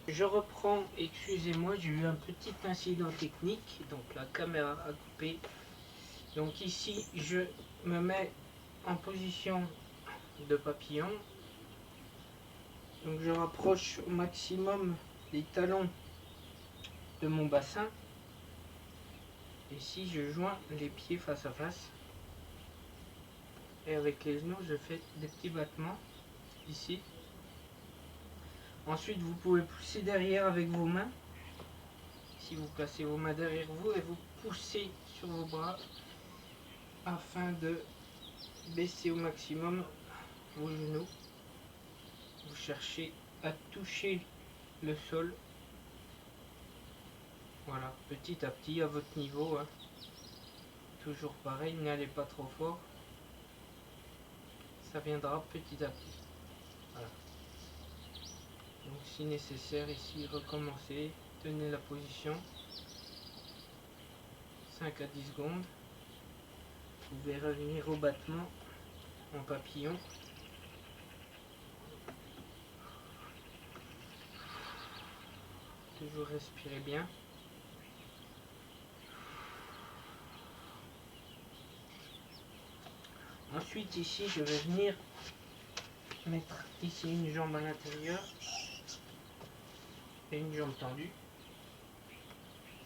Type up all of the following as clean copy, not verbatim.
Je reprends, excusez-moi, j'ai eu un petit incident technique, donc la caméra a coupé. Donc ici, je me mets en position de papillon. Donc je rapproche au maximum les talons de mon bassin. Ici, je joins les pieds face à face. Et avec les genoux, je fais des petits battements ici. Ensuite, vous pouvez pousser derrière avec vos mains. Si vous placez vos mains derrière vous et vous poussez sur vos bras afin de baisser au maximum vos genoux. Vous cherchez à toucher le sol. Voilà, petit à petit à votre niveau. Hein. Toujours pareil, n'allez pas trop fort. Ça viendra petit à petit. Voilà. Donc si nécessaire ici, recommencez. Tenez la position. 5 à 10 secondes. Vous pouvez revenir au battement en papillon. Toujours respirer bien. Ensuite ici je vais venir mettre ici une jambe à l'intérieur et une jambe tendue.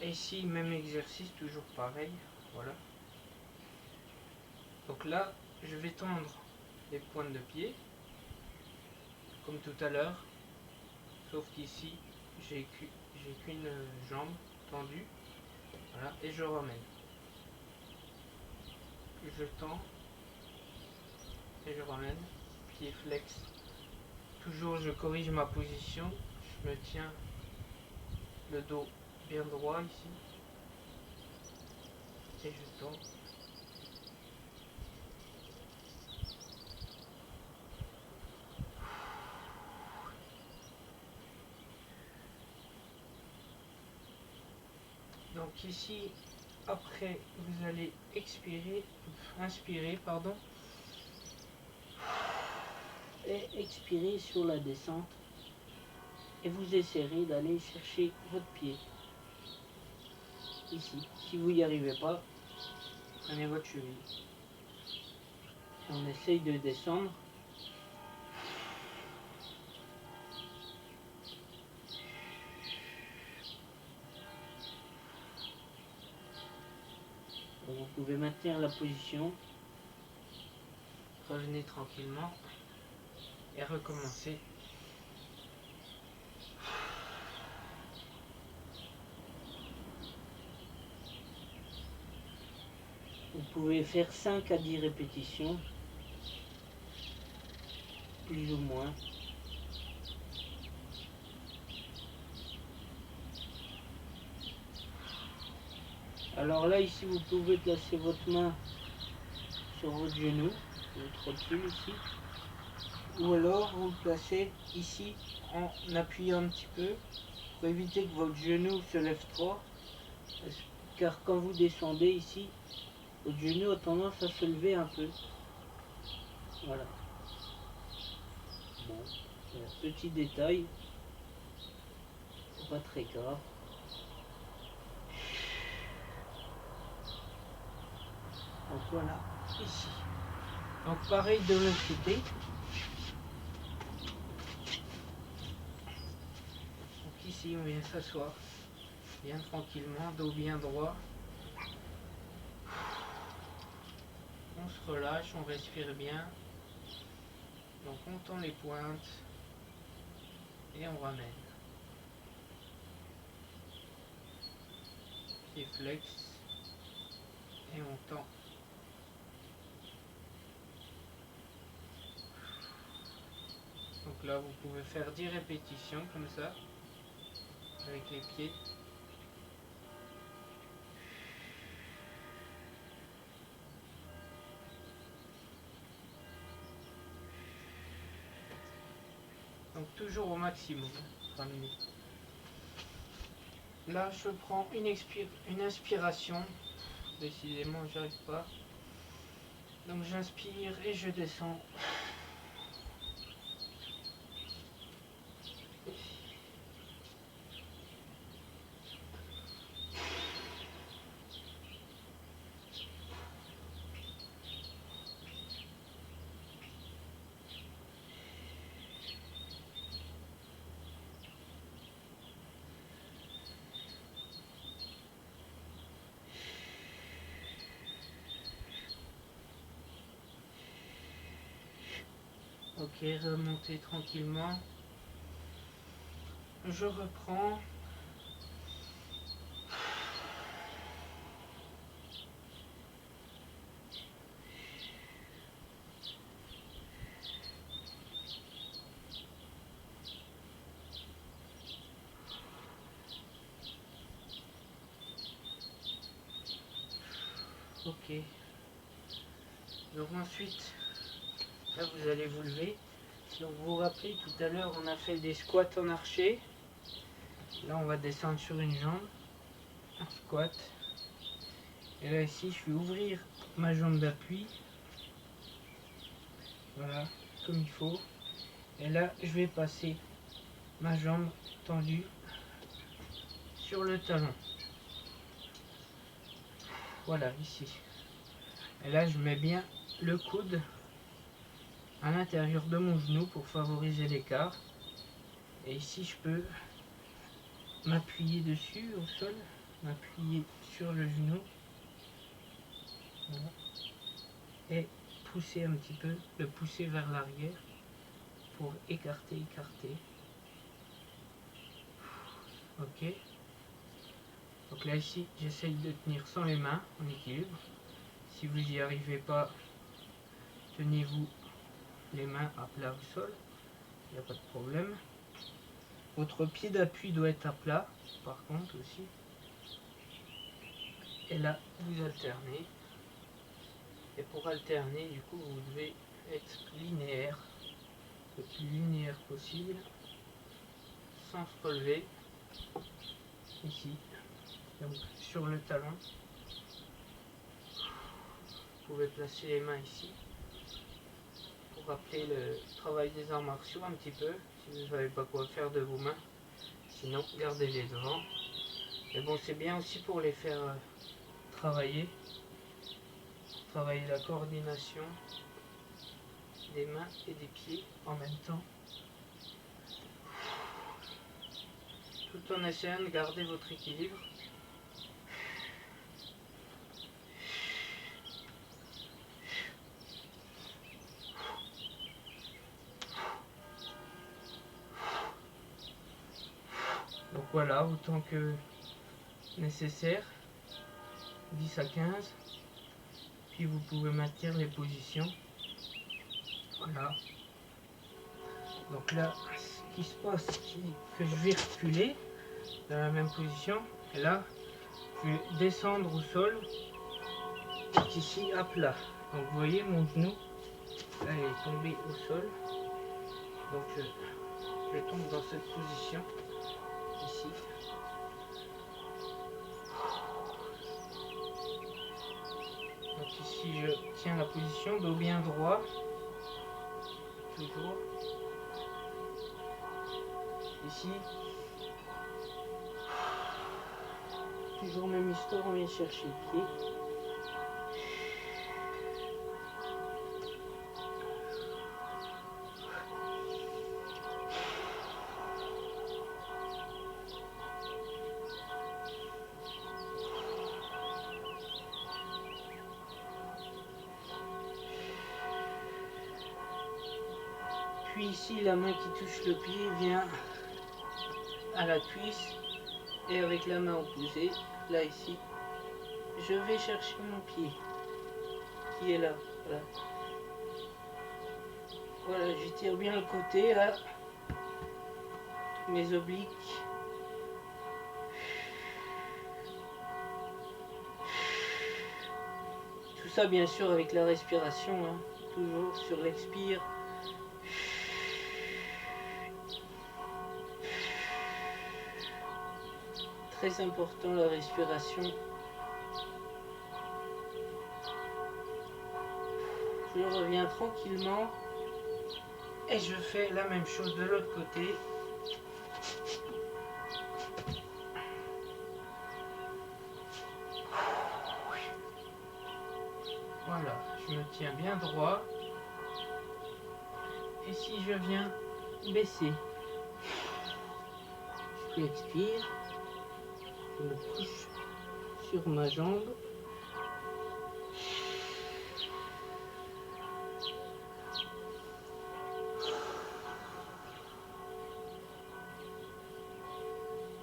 Et ici même exercice, toujours pareil. Voilà. Donc là je vais tendre les pointes de pied comme tout à l'heure, sauf qu'ici j'ai qu'une jambe tendue. Voilà, et je ramène. Je tends et je ramène. Pied flex. Toujours je corrige ma position. Je me tiens le dos bien droit ici. Et je tends. Donc ici, après vous allez inspirer pardon, et expirer sur la descente. Et vous essayerez d'aller chercher votre pied. Ici. Si vous n'y arrivez pas, prenez votre cheville. On essaye de descendre. Donc vous pouvez maintenir la position. Revenez tranquillement et recommencer. Vous pouvez faire 5 à 10 répétitions, plus ou moins. Alors là, ici, vous pouvez placer votre main sur votre genou, votre rotule ici. Ou alors, vous le placez ici en appuyant un petit peu pour éviter que votre genou se lève trop. Car quand vous descendez ici, votre genou a tendance à se lever un peu. Voilà. Bon, petit détail. C'est pas très grave. Donc voilà, ici. Donc pareil de l'autre côté. Donc ici on vient s'asseoir bien tranquillement, dos bien droit. On se relâche, on respire bien. Donc on tend les pointes et on ramène. Pied flex et on tend. Donc là vous pouvez faire 10 répétitions comme ça avec les pieds. Donc toujours au maximum. Ramener. Là je prends une inspiration. Décidément j'y arrive pas. Donc j'inspire et je descends. Ok, remontez tranquillement. Je reprends. Ok. Donc ensuite, là vous allez vous lever. Donc vous vous rappelez, tout à l'heure on a fait des squats en archer. Là on va descendre sur une jambe. Un squat. Et là ici je vais ouvrir ma jambe d'appui. Voilà, comme il faut. Et là je vais passer ma jambe tendue sur le talon. Voilà, ici. Et là je mets bien le coude à l'intérieur de mon genou pour favoriser l'écart. Et ici je peux m'appuyer dessus au sol, m'appuyer sur le genou. Voilà. Et pousser un petit peu, le pousser vers l'arrière pour écarter. Ok. Donc là ici j'essaye de tenir sans les mains en équilibre. Si vous n'y arrivez pas, tenez-vous les mains à plat au sol, il n'y a pas de problème. Votre pied d'appui doit être à plat par contre aussi. Et là vous alternez. Et pour alterner, du coup vous devez être linéaire, le plus linéaire possible, sans se relever. Ici, donc sur le talon. Vous pouvez placer les mains ici pour rappeler le travail des arts martiaux un petit peu, si vous ne savez pas quoi faire de vos mains. Sinon, gardez-les devant. Mais bon, c'est bien aussi pour les faire travailler la coordination des mains et des pieds en même temps, tout en essayant de garder votre équilibre. Donc voilà, autant que nécessaire, 10 à 15, puis vous pouvez maintenir les positions. Voilà. Donc là, ce qui se passe, c'est que je vais reculer dans la même position, et là, je vais descendre au sol, ici à plat. Donc vous voyez mon genou, là il est tombé au sol, donc je tombe dans cette position, ici. Donc ici je tiens la position, dos bien droit, toujours. Ici, toujours même histoire, on vient chercher le pied. Puis ici, la main qui touche le pied vient à la cuisse et avec la main opposée, là ici, je vais chercher mon pied qui est là. Voilà, voilà, je tire bien le côté là, mes obliques. Tout ça bien sûr avec la respiration, hein, toujours sur l'expire. Très important la respiration. Je reviens tranquillement et je fais la même chose de l'autre côté. Voilà, je me tiens bien droit. Et si je viens baisser, je expire, je me couche sur ma jambe.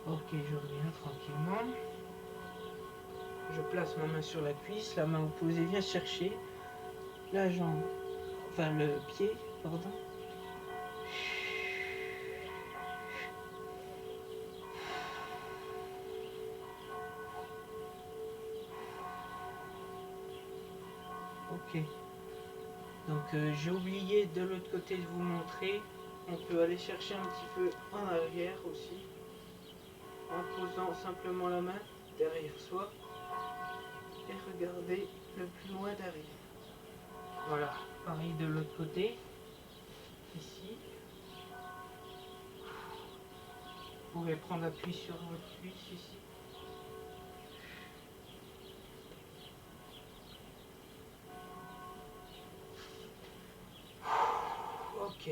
Ok, je reviens tranquillement. Je place ma main sur la cuisse, la main opposée vient chercher la jambe, enfin le pied, pardon. Ok. Donc j'ai oublié de l'autre côté de vous montrer. On peut aller chercher un petit peu en arrière aussi, en posant simplement la main derrière soi et regarder le plus loin derrière. Voilà, pareil de l'autre côté, ici. Vous pouvez prendre appui sur votre cuisse ici. Ok.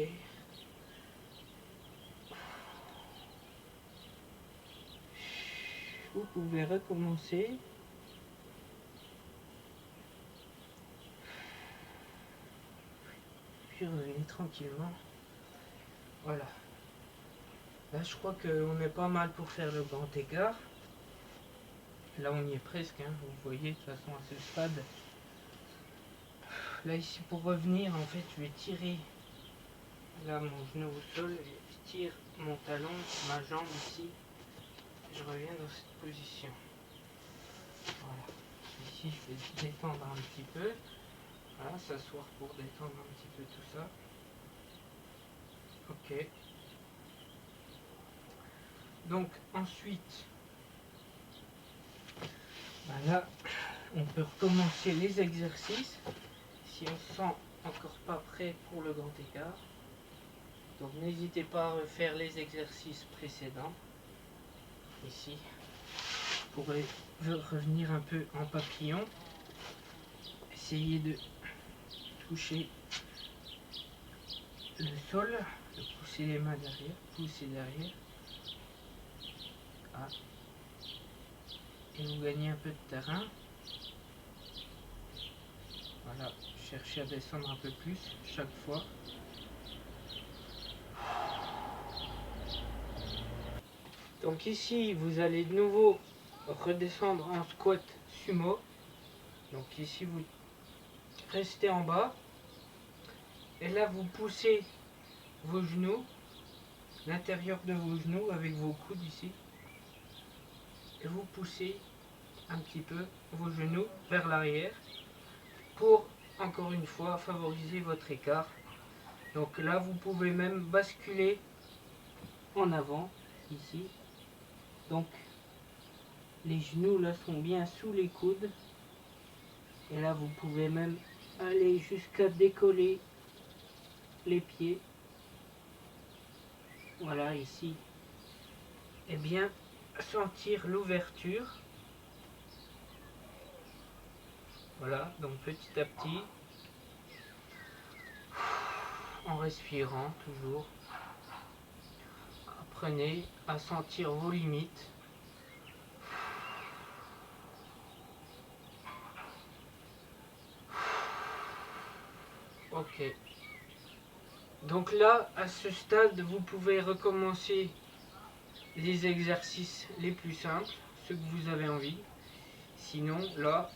Vous pouvez recommencer. Puis revenez tranquillement. Voilà. Là, je crois qu'on est pas mal pour faire le grand écart. Là, on y est presque, hein. Vous voyez, de toute façon, à ce stade. Là, ici, pour revenir, en fait, je vais tirer là mon genou au sol. Je tire mon talon, ma jambe ici. Je reviens dans cette position. Voilà. Ici, je vais détendre un petit peu. Voilà, s'asseoir pour détendre un petit peu tout ça. Ok. Donc, ensuite, là, on peut recommencer les exercices. Si on se sent encore pas prêt pour le grand écart. Donc, n'hésitez pas à refaire les exercices précédents. Ici, pour revenir un peu en papillon. Essayez de toucher le sol, de pousser les mains derrière, pousser derrière. Ah. Et vous gagnez un peu de terrain. Voilà, cherchez à descendre un peu plus chaque fois. Donc ici, vous allez de nouveau redescendre en squat sumo. Donc ici, vous restez en bas. Et là, vous poussez vos genoux, l'intérieur de vos genoux avec vos coudes ici. Et vous poussez un petit peu vos genoux vers l'arrière pour, encore une fois, favoriser votre écart. Donc là, vous pouvez même basculer en avant, ici. Donc, les genoux là sont bien sous les coudes. Et là, vous pouvez même aller jusqu'à décoller les pieds. Voilà, ici. Et bien sentir l'ouverture. Voilà, donc petit à petit, en respirant toujours, apprenez à sentir vos limites. Ok. Donc là, à ce stade, vous pouvez recommencer les exercices les plus simples, ceux que vous avez envie. Sinon, là,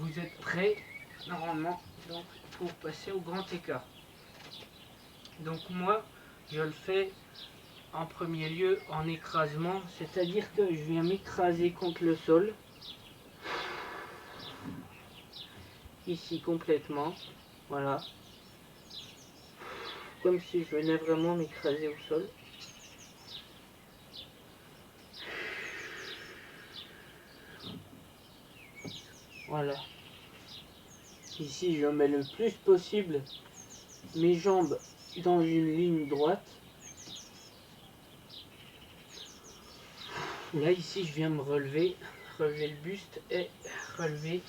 vous êtes prêt normalement donc, pour passer au grand écart. Donc moi, je le fais en premier lieu en écrasement, c'est-à-dire que je viens m'écraser contre le sol. Ici complètement, voilà. Comme si je venais vraiment m'écraser au sol. Voilà. Ici, je mets le plus possible mes jambes dans une ligne droite. Là, ici, je viens me relever le buste et relever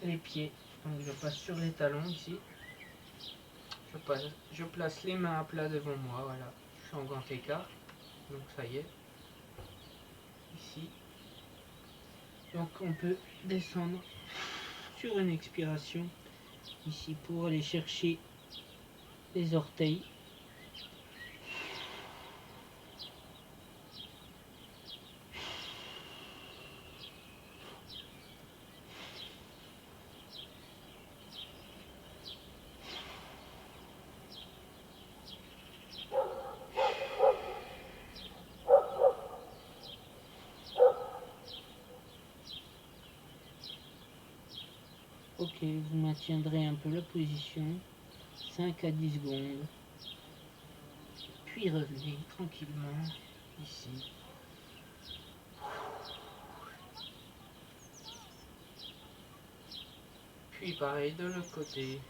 les pieds. Donc, je passe sur les talons ici. Je place les mains à plat devant moi, voilà. Je suis en grand écart. Donc, ça y est. Ici. Donc, on peut descendre sur une expiration. Ici, pour aller chercher les orteils. Ok, vous maintiendrez un peu la position, 5 à 10 secondes, puis revenez tranquillement ici. Puis pareil de l'autre côté.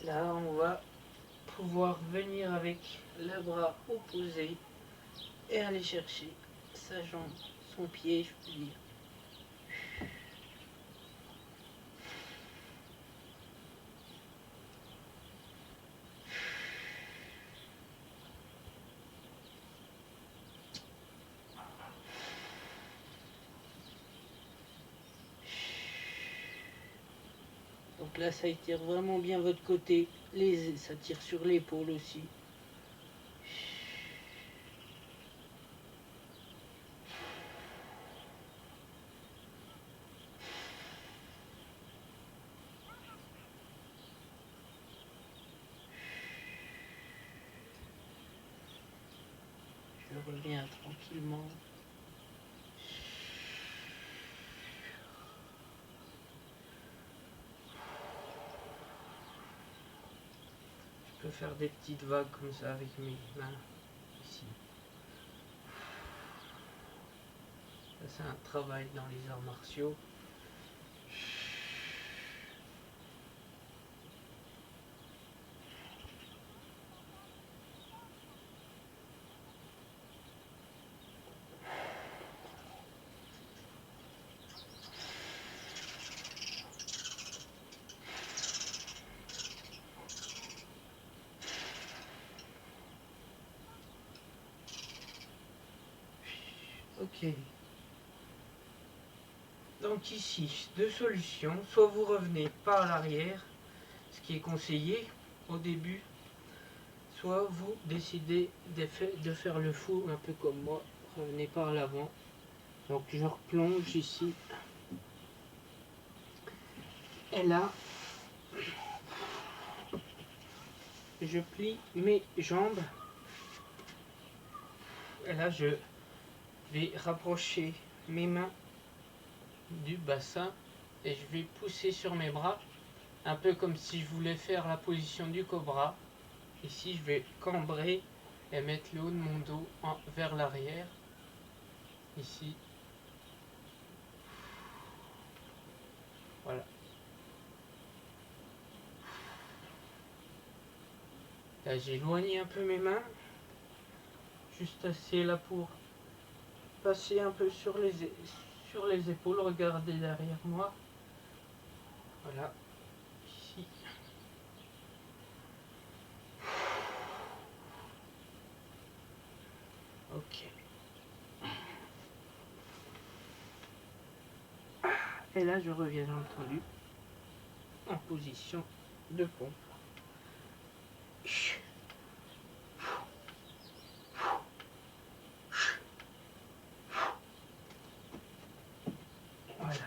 Là, on va pouvoir venir avec le bras opposé et aller chercher sa jambe, son pied, je peux dire. Donc là, ça étire vraiment bien votre côté. Ça tire sur l'épaule aussi. Je reviens tranquillement. Je peux faire des petites vagues comme ça avec mes mains ici. Ça, c'est un travail dans les arts martiaux. Ok. Donc ici, deux solutions. Soit vous revenez par l'arrière, ce qui est conseillé au début, soit vous décidez de faire le fou un peu comme moi. Revenez par l'avant. Donc je replonge ici. Et là, je plie mes jambes. Et là, je vais rapprocher mes mains du bassin et je vais pousser sur mes bras, un peu comme si je voulais faire la position du cobra. Ici, je vais cambrer et mettre le haut de mon dos vers l'arrière. Ici. Voilà. Là, j'éloigne un peu mes mains. Juste assez là pour passer un peu sur les épaules. Regardez derrière moi. Voilà. Ici. Ok. Et là, je reviens entendu en position de pompe. Voilà.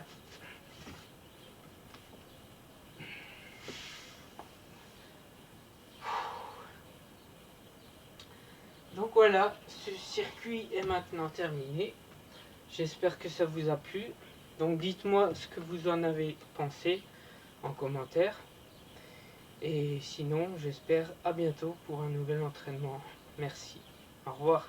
Donc voilà, ce circuit est maintenant terminé. J'espère que ça vous a plu. Donc dites-moi ce que vous en avez pensé en commentaire. Et sinon, j'espère à bientôt pour un nouvel entraînement. Merci. Au revoir.